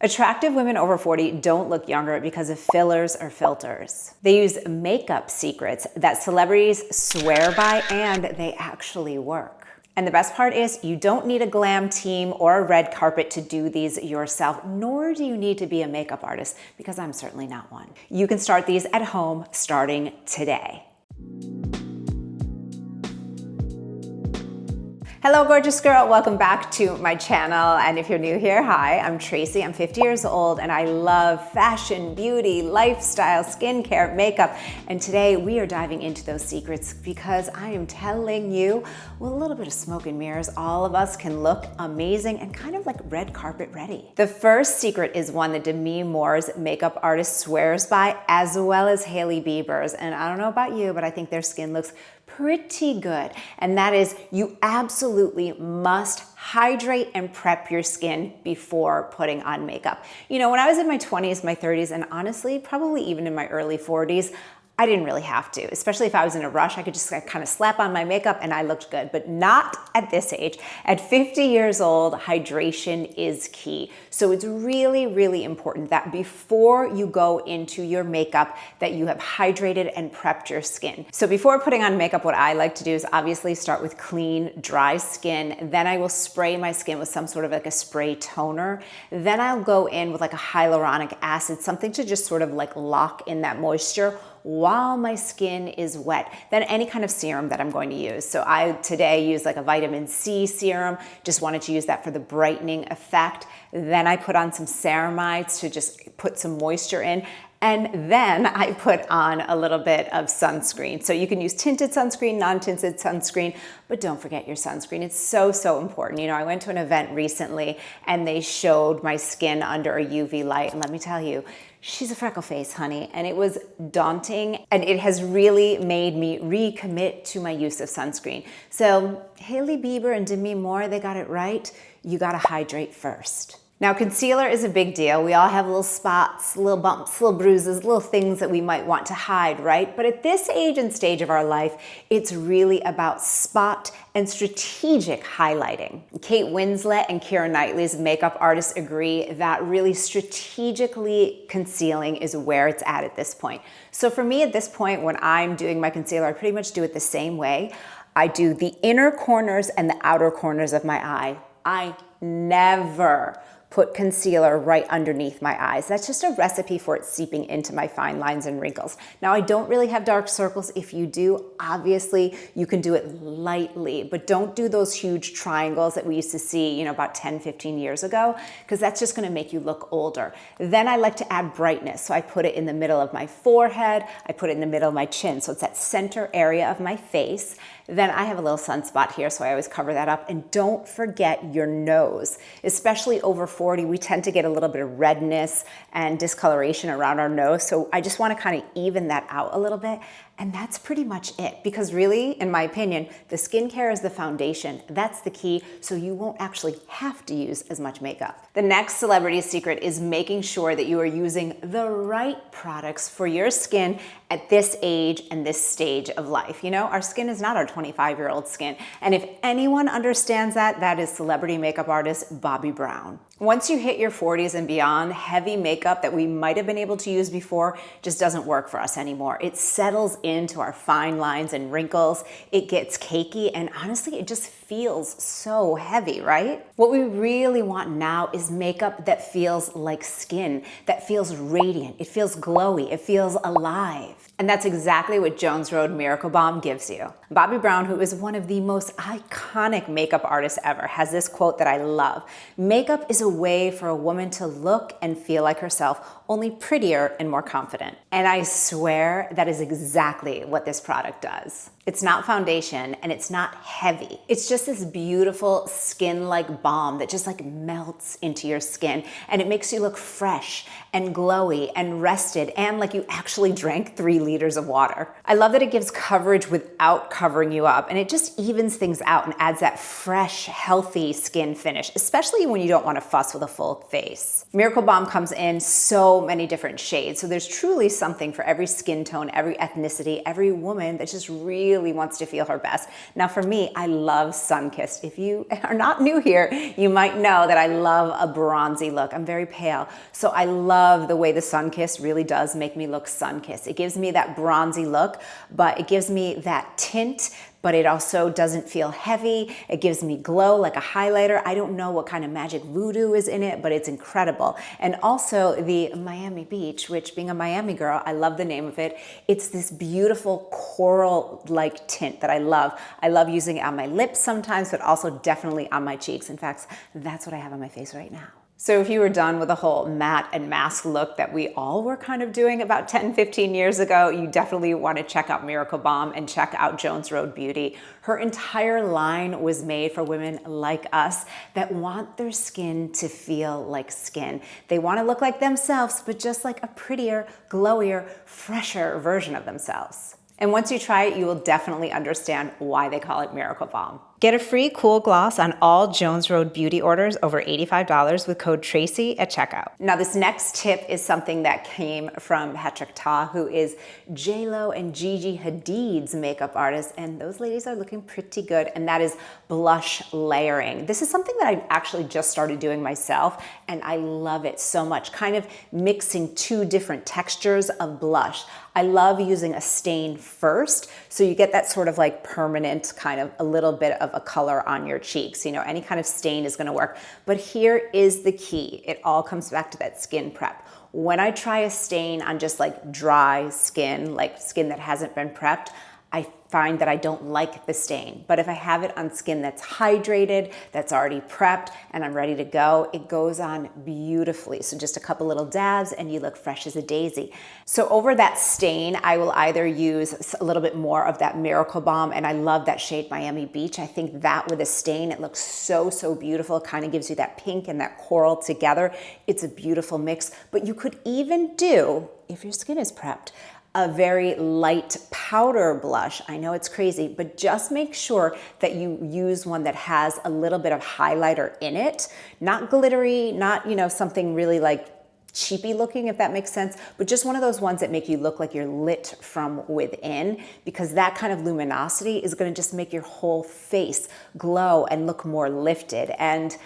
Attractive women over 40 don't look younger because of fillers or filters. They use makeup secrets that celebrities swear by and they actually work. And the best part is you don't need a glam team or a red carpet to do these yourself, nor do you need to be a makeup artist, because I'm certainly not one. You can start these at home starting today. Hello, gorgeous girl. Welcome back to my channel. And if you're new here, hi, I'm Tracy. I'm 50 years old and I love fashion, beauty, lifestyle, skincare, makeup. And today we are diving into those secrets because I am telling you, with a little bit of smoke and mirrors, all of us can look amazing and kind of like red carpet ready. The first secret is one that Demi Moore's makeup artist swears by, as well as Hailey Bieber's. And I don't know about you, but I think their skin looks pretty good. And that is, you absolutely must hydrate and prep your skin before putting on makeup. You know, when I was in my 20s, my 30s, and honestly, probably even in my early 40s, I didn't really have to, especially if I was in a rush. I could just kind of slap on my makeup and I looked good, but not at this age. At 50 years old, hydration is key. So it's really, really important that before you go into your makeup that you have hydrated and prepped your skin. So before putting on makeup, what I like to do is obviously start with clean, dry skin. Then I will spray my skin with some sort of like a spray toner. Then I'll go in with like a hyaluronic acid, something to just sort of like lock in that moisture while my skin is wet. Then any kind of serum that I'm going to use. So I today use like a vitamin C serum, just wanted to use that for the brightening effect. Then I put on some ceramides to just put some moisture in. And then I put on a little bit of sunscreen. So you can use tinted sunscreen, non-tinted sunscreen, but don't forget your sunscreen. It's so, so important. You know, I went to an event recently and they showed my skin under a UV light. And let me tell you, she's a freckle face, honey, and it was daunting, and it has really made me recommit to my use of sunscreen. So Hailey Bieber and Demi Moore, they got it right. You gotta hydrate first. Now, concealer is a big deal. We all have little spots, little bumps, little bruises, little things that we might want to hide, right? But at this age and stage of our life, it's really about spot and strategic highlighting. Kate Winslet and Keira Knightley's makeup artists agree that really strategically concealing is where it's at this point. So for me at this point, when I'm doing my concealer, I pretty much do it the same way. I do the inner corners and the outer corners of my eye. I never put concealer right underneath my eyes. That's just a recipe for it seeping into my fine lines and wrinkles. Now, I don't really have dark circles. If you do, obviously you can do it lightly, but don't do those huge triangles that we used to see, you know, about 10, 15 years ago, because that's just gonna make you look older. Then I like to add brightness. So I put it in the middle of my forehead, I put it in the middle of my chin. So it's that center area of my face. Then I have a little sunspot here, so I always cover that up. And don't forget your nose. Especially over 40, we tend to get a little bit of redness and discoloration around our nose. So I just want to kind of even that out a little bit. And that's pretty much it. Because really, in my opinion, the skincare is the foundation. That's the key, so you won't actually have to use as much makeup. The next celebrity secret is making sure that you are using the right products for your skin at this age and this stage of life. You know, our skin is not our 25-year-old skin. And if anyone understands that, that is celebrity makeup artist Bobbi Brown. Once you hit your 40s and beyond, heavy makeup that we might have been able to use before just doesn't work for us anymore. It settles into our fine lines and wrinkles. It gets cakey, and honestly, it just feels so heavy, right? What we really want now is makeup that feels like skin, that feels radiant, it feels glowy, it feels alive. And that's exactly what Jones Road Miracle Balm gives you. Bobbi Brown, who is one of the most iconic makeup artists ever, has this quote that I love. Makeup is a way for a woman to look and feel like herself, only prettier and more confident. And I swear that is exactly what this product does. It's not foundation and it's not heavy. It's just this beautiful skin-like balm that just like melts into your skin, and it makes you look fresh and glowy and rested and like you actually drank 3 liters of water. I love that it gives coverage without covering you up, and it just evens things out and adds that fresh, healthy skin finish, especially when you don't want to fuss with a full face. Miracle Balm comes in so many different shades, so there's truly something for every skin tone, every ethnicity, every woman that just really really wants to feel her best. Now for me, I love sun-kissed. If you are not new here, you might know that I love a bronzy look. I'm very pale, so I love the way the sun-kissed really does make me look sun-kissed. It gives me that bronzy look, but it gives me that tint, but it also doesn't feel heavy. It gives me glow like a highlighter. I don't know what kind of magic voodoo is in it, but it's incredible. And also the Miami Beach, which being a Miami girl, I love the name of it. It's this beautiful coral-like tint that I love. I love using it on my lips sometimes, but also definitely on my cheeks. In fact, that's what I have on my face right now. So if you were done with the whole matte and mask look that we all were kind of doing about 10, 15 years ago, you definitely want to check out Miracle Balm and check out Jones Road Beauty. Her entire line was made for women like us that want their skin to feel like skin. They want to look like themselves, but just like a prettier, glowier, fresher version of themselves. And once you try it, you will definitely understand why they call it Miracle Balm. Get a free cool gloss on all Jones Road Beauty orders over $85 with code Tracy at checkout. Now this next tip is something that came from Patrick Ta, who is J-Lo and Gigi Hadid's makeup artist, and those ladies are looking pretty good, and that is blush layering. This is something that I actually just started doing myself, and I love it so much, kind of mixing two different textures of blush. I love using a stain first, so you get that sort of like permanent kind of a little bit of a color on your cheeks. You know, any kind of stain is gonna work. But here is the key. It all comes back to that skin prep. When I try a stain on just like dry skin, like skin that hasn't been prepped, I find that I don't like the stain. But if I have it on skin that's hydrated, that's already prepped, and I'm ready to go, it goes on beautifully. So just a couple little dabs and you look fresh as a daisy. So over that stain, I will either use a little bit more of that Miracle Balm, and I love that shade Miami Beach. I think that with a stain, it looks so, so beautiful. It kind of gives you that pink and that coral together. It's a beautiful mix, but you could even do, if your skin is prepped, a very light powder blush. I know it's crazy, but just make sure that you use one that has a little bit of highlighter in it. Not glittery, not, you know, something really like cheapy looking, if that makes sense, but just one of those ones that make you look like you're lit from within, because that kind of luminosity is gonna just make your whole face glow and look more lifted. And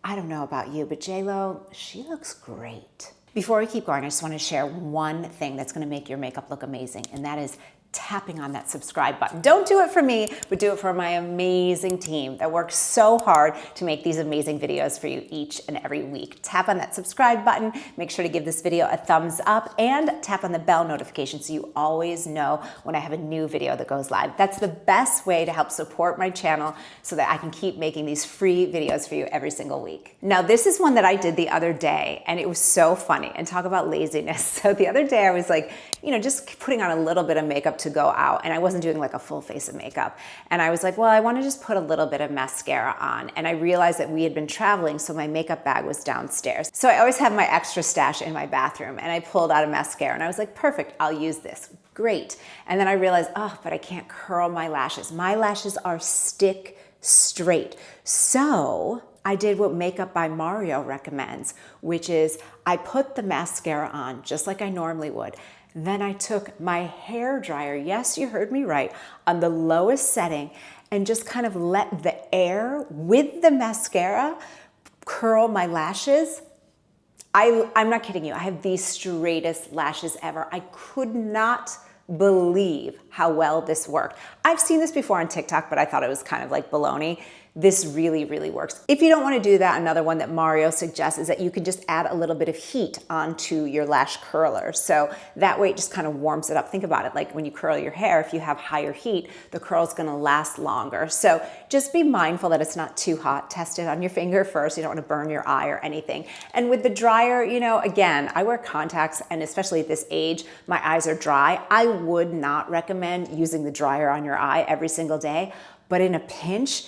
I don't know about you, but J-Lo, she looks great. Before we keep going, I just want to share one thing that's going to make your makeup look amazing, and that is tapping on that subscribe button. Don't do it for me, but do it for my amazing team that works so hard to make these amazing videos for you each and every week. Tap on that subscribe button, make sure to give this video a thumbs up, and tap on the bell notification so you always know when I have a new video that goes live. That's the best way to help support my channel so that I can keep making these free videos for you every single week. Now, this is one that I did the other day, and it was so funny, and talk about laziness. So the other day I was like, you know, just putting on a little bit of makeup to go out, and I wasn't doing like a full face of makeup. And I was like, well, I want to just put a little bit of mascara on. And I realized that we had been traveling, so my makeup bag was downstairs. So I always have my extra stash in my bathroom, and I pulled out a mascara and I was like, perfect, I'll use this. Great. And then I realized, oh, but I can't curl my lashes. My lashes are stick straight. So I did what Makeup by Mario recommends, which is I put the mascara on just like I normally would. Then I took my hair dryer, yes, you heard me right, on the lowest setting, and just kind of let the air with the mascara curl my lashes. I'm not kidding you. I have the straightest lashes ever. I could not believe how well this worked. I've seen this before on TikTok, but I thought it was kind of like baloney. This really, really works. If you don't want to do that, another one that Mario suggests is that you can just add a little bit of heat onto your lash curler. So that way it just kind of warms it up. Think about it, like when you curl your hair, if you have higher heat, the curl's gonna last longer. So just be mindful that it's not too hot. Test it on your finger first. You don't want to burn your eye or anything. And with the dryer, you know, again, I wear contacts, and especially at this age, my eyes are dry. I would not recommend using the dryer on your eye every single day, but in a pinch,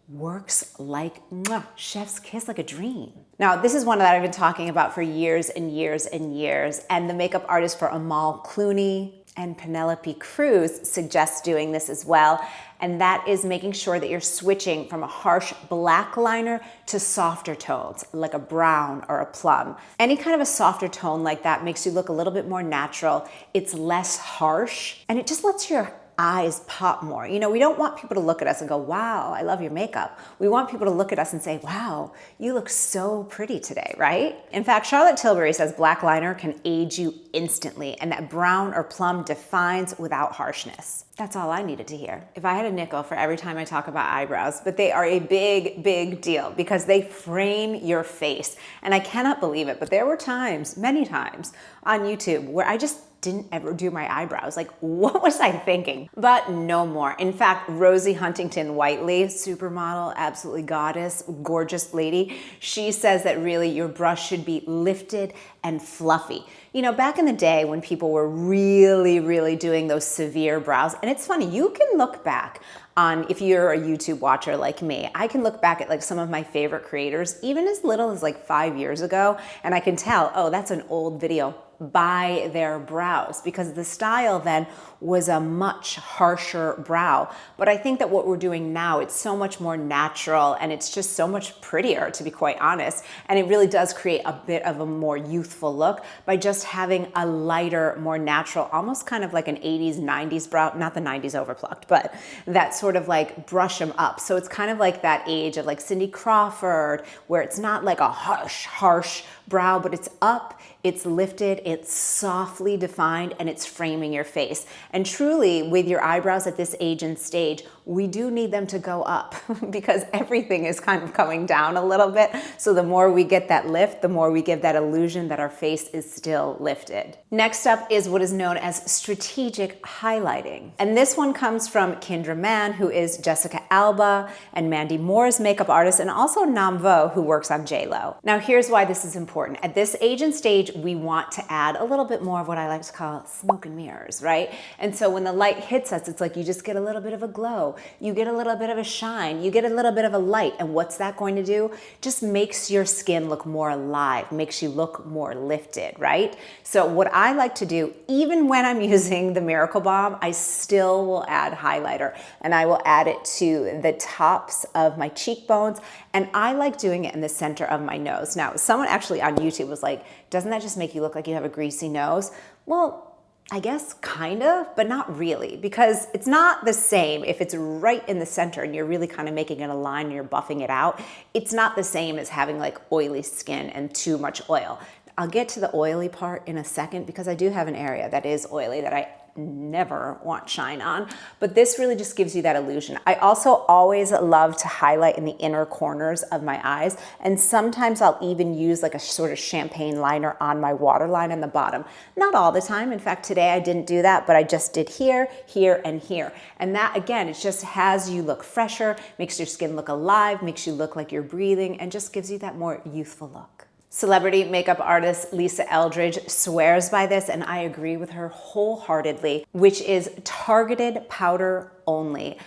works like mwah, chef's kiss, like a dream. Now, this is one that I've been talking about for years and years and years, and the makeup artist for Amal Clooney and Penelope Cruz suggests doing this as well, and that is making sure that you're switching from a harsh black liner to softer tones, like a brown or a plum. Any kind of a softer tone like that makes you look a little bit more natural. It's less harsh, and it just lets your eyes pop more. You know, we don't want people to look at us and go, wow, I love your makeup. We want people to look at us and say, wow, you look so pretty today, right? In fact, Charlotte Tilbury says black liner can age you instantly and that brown or plum defines without harshness. That's all I needed to hear. If I had a nickel for every time I talk about eyebrows, but they are a big, big deal because they frame your face. And I cannot believe it, but there were times, many times on YouTube where I just didn't ever do my eyebrows. Like, what was I thinking? But no more. In fact, Rosie Huntington Whiteley, supermodel, absolutely goddess, gorgeous lady, she says that really your brush should be lifted and fluffy. You know, back in the day when people were really, really doing those severe brows, and it's funny, you can look back on, if you're a YouTube watcher like me, I can look back at like some of my favorite creators, even as little as like 5 years ago, and I can tell, oh, that's an old video, by their brows, because the style then was a much harsher brow. But I think that what we're doing now, it's so much more natural and it's just so much prettier, to be quite honest. And it really does create a bit of a more youthful look by just having a lighter, more natural, almost kind of like an 80s, 90s brow, not the 90s overplucked, but that sort of like brush them up. So it's kind of like that age of like Cindy Crawford, where it's not like a harsh brow, but it's up, it's lifted, it's softly defined, and it's framing your face. And truly, with your eyebrows at this age and stage, we do need them to go up because everything is kind of coming down a little bit. So the more we get that lift, the more we give that illusion that our face is still lifted. Next up is what is known as strategic highlighting. And this one comes from Kendra Mann, who is Jessica Alba and Mandy Moore's makeup artist, and also Nam Vo, who works on J.Lo. Now here's why this is important. At this age and stage, we want to add a little bit more of what I like to call smoke and mirrors, right? And so when the light hits us, it's like you just get a little bit of a glow. You get a little bit of a shine. You get a little bit of a light. And what's that going to do? Just makes your skin look more alive, makes you look more lifted, right? So what I like to do, even when I'm using the Miracle Balm, I still will add highlighter, and I will add it to the tops of my cheekbones. And I like doing it in the center of my nose. Now, someone actually on YouTube was like, doesn't that just make you look like you have a greasy nose? Well, I guess kind of, but not really, because it's not the same if it's right in the center and you're really kind of making it a line and you're buffing it out. It's not the same as having like oily skin and too much oil. I'll get to the oily part in a second because I do have an area that is oily that I never want shine on, but this really just gives you that illusion. I also always love to highlight in the inner corners of my eyes, and sometimes I'll even use like a sort of champagne liner on my waterline on the bottom. Not all the time. In fact, today I didn't do that, but I just did here, here, and here. And that, again, it just has you look fresher, makes your skin look alive, makes you look like you're breathing, and just gives you that more youthful look. Celebrity makeup artist Lisa Eldridge swears by this, and I agree with her wholeheartedly, which is targeted powder only.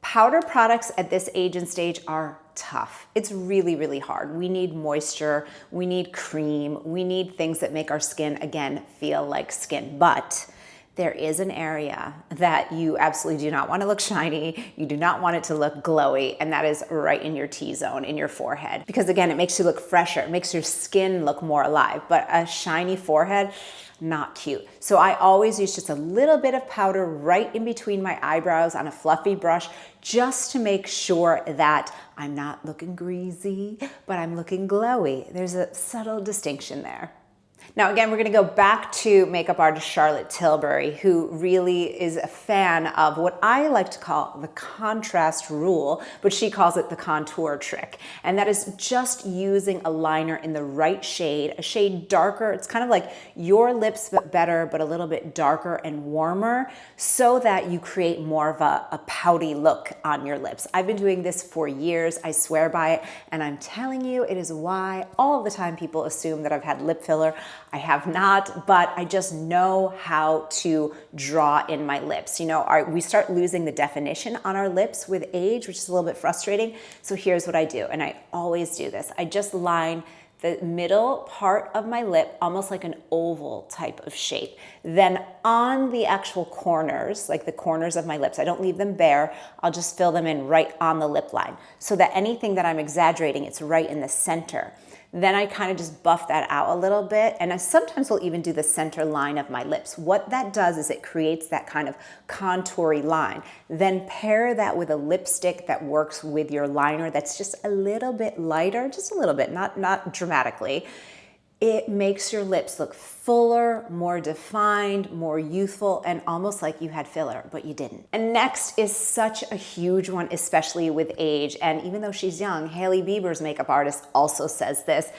Powder products at this age and stage are tough. It's really, really hard. We need moisture, we need cream, we need things that make our skin, again, feel like skin. But there is an area that you absolutely do not want to look shiny, you do not want it to look glowy, and that is right in your T-zone, in your forehead. Because again, it makes you look fresher, it makes your skin look more alive, but a shiny forehead, not cute. So I always use just a little bit of powder right in between my eyebrows on a fluffy brush, just to make sure that I'm not looking greasy, but I'm looking glowy. There's a subtle distinction there. Now, again, we're going to go back to makeup artist Charlotte Tilbury, who really is a fan of what I like to call the contrast rule, but she calls it the contour trick. And that is just using a liner in the right shade, a shade darker. It's kind of like your lips, but better, but a little bit darker and warmer, so that you create more of a pouty look on your lips. I've been doing this for years. I swear by it. And I'm telling you, it is why all the time people assume that I've had lip filler. I have not, but I just know how to draw in my lips. You know, we start losing the definition on our lips with age, which is a little bit frustrating. So here's what I do, and I always do this. I just line the middle part of my lip almost like an oval type of shape. Then on the actual corners, like the corners of my lips, I don't leave them bare. I'll just fill them in right on the lip line so that anything that I'm exaggerating, it's right in the center. Then I kind of just buff that out a little bit, and I sometimes will even do the center line of my lips. What that does is it creates that kind of contoury line. Then pair that with a lipstick that works with your liner that's just a little bit lighter, just a little bit, not dramatically. It makes your lips look fuller, more defined, more youthful, and almost like you had filler, but you didn't. And next is such a huge one, especially with age. And even though she's young, Hailey Bieber's makeup artist also says this.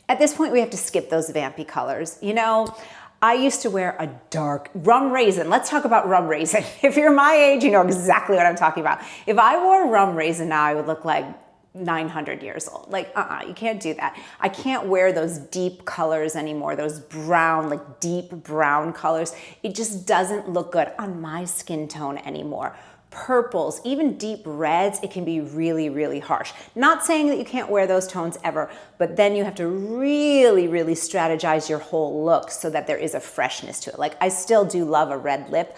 At this point, we have to skip those vampy colors. You know, I used to wear a dark rum raisin. Let's talk about rum raisin. If you're my age, you know exactly what I'm talking about. If I wore rum raisin now, I would look like 900 years old. Like, you can't do that. I can't wear those deep colors anymore, those brown, like deep brown colors. It just doesn't look good on my skin tone anymore. Purples, even deep reds, it can be really, really harsh. Not saying that you can't wear those tones ever, but then you have to really, really strategize your whole look so that there is a freshness to it. Like, I still do love a red lip,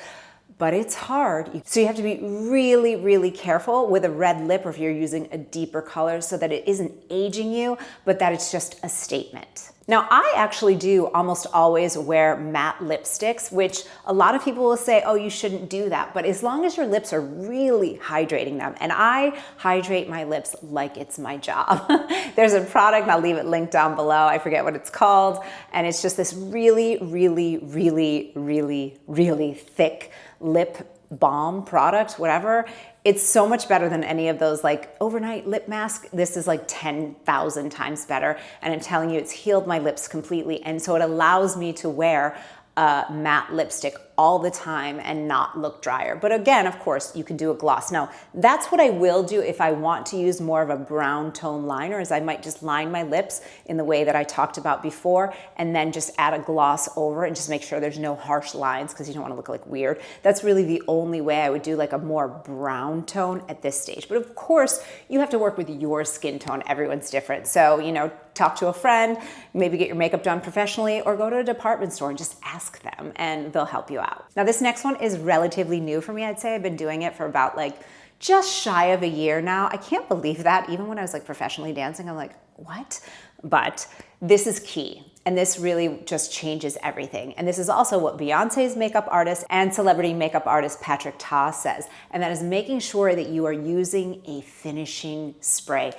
but it's hard. So you have to be really, really careful with a red lip, or if you're using a deeper color, so that it isn't aging you, but that it's just a statement. Now, I actually do almost always wear matte lipsticks, which a lot of people will say, oh, you shouldn't do that. But as long as your lips are really hydrating them, and I hydrate my lips like it's my job. There's a product, and I'll leave it linked down below. I forget what it's called. And it's just this really, really, really, really, really thick lip balm product, whatever. It's so much better than any of those like overnight lip mask. This is like 10,000 times better. And I'm telling you, it's healed my lips completely. And so it allows me to wear a matte lipstick all the time and not look drier. But again, of course, you can do a gloss. Now, that's what I will do if I want to use more of a brown tone liner, is I might just line my lips in the way that I talked about before, and then just add a gloss over and just make sure there's no harsh lines, because you don't want to look like weird. That's really the only way I would do like a more brown tone at this stage. But of course, you have to work with your skin tone. Everyone's different. So, you know, talk to a friend, maybe get your makeup done professionally, or go to a department store and just ask them and they'll help you out. Now, this next one is relatively new for me. I'd say I've been doing it for about like just shy of a year now. I can't believe that. Even when I was like professionally dancing, I'm like, what? But this is key. And this really just changes everything. And this is also what Beyonce's makeup artist and celebrity makeup artist Patrick Ta says. And that is making sure that you are using a finishing spray.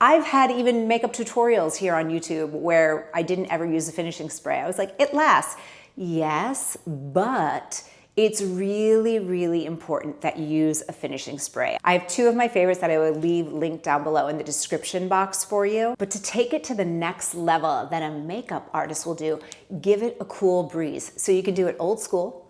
I've had even makeup tutorials here on YouTube where I didn't ever use a finishing spray. I was like, it lasts. Yes, but it's really, really important that you use a finishing spray. I have two of my favorites that I will leave linked down below in the description box for you. But to take it to the next level that a makeup artist will do, give it a cool breeze. So you can do it old school,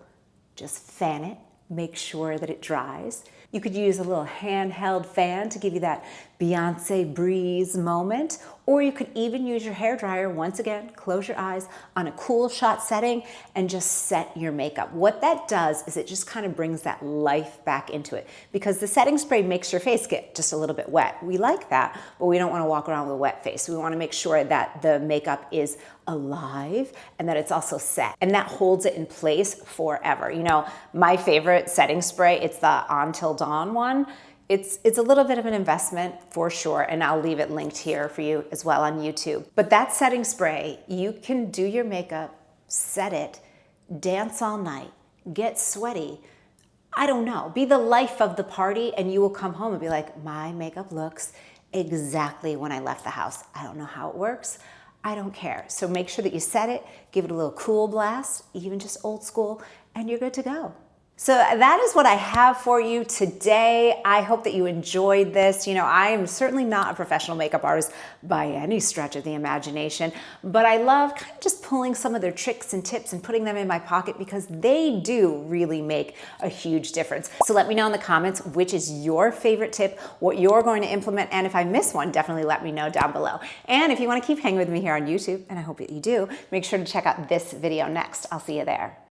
just fan it, make sure that it dries. You could use a little handheld fan to give you that Beyonce breeze moment, or you could even use your hairdryer. Once again, close your eyes on a cool shot setting and just set your makeup. What that does is it just kind of brings that life back into it, because the setting spray makes your face get just a little bit wet. We like that, but we don't want to walk around with a wet face. We want to make sure that the makeup is alive and that it's also set, and that holds it in place forever. You know, my favorite setting spray, it's the Until Dawn one. It's a little bit of an investment for sure, and I'll leave it linked here for you as well on YouTube. But that setting spray, you can do your makeup, set it, dance all night, get sweaty, I don't know, be the life of the party, and you will come home and be like, my makeup looks exactly when I left the house. I don't know how it works. I don't care. So make sure that you set it, give it a little cool blast, even just old school, and you're good to go. So that is what I have for you today. I hope that you enjoyed this. You know, I am certainly not a professional makeup artist by any stretch of the imagination, but I love kind of just pulling some of their tricks and tips and putting them in my pocket, because they do really make a huge difference. So let me know in the comments which is your favorite tip, what you're going to implement, and if I miss one, definitely let me know down below. And if you want to keep hanging with me here on YouTube, and I hope that you do, make sure to check out this video next. I'll see you there.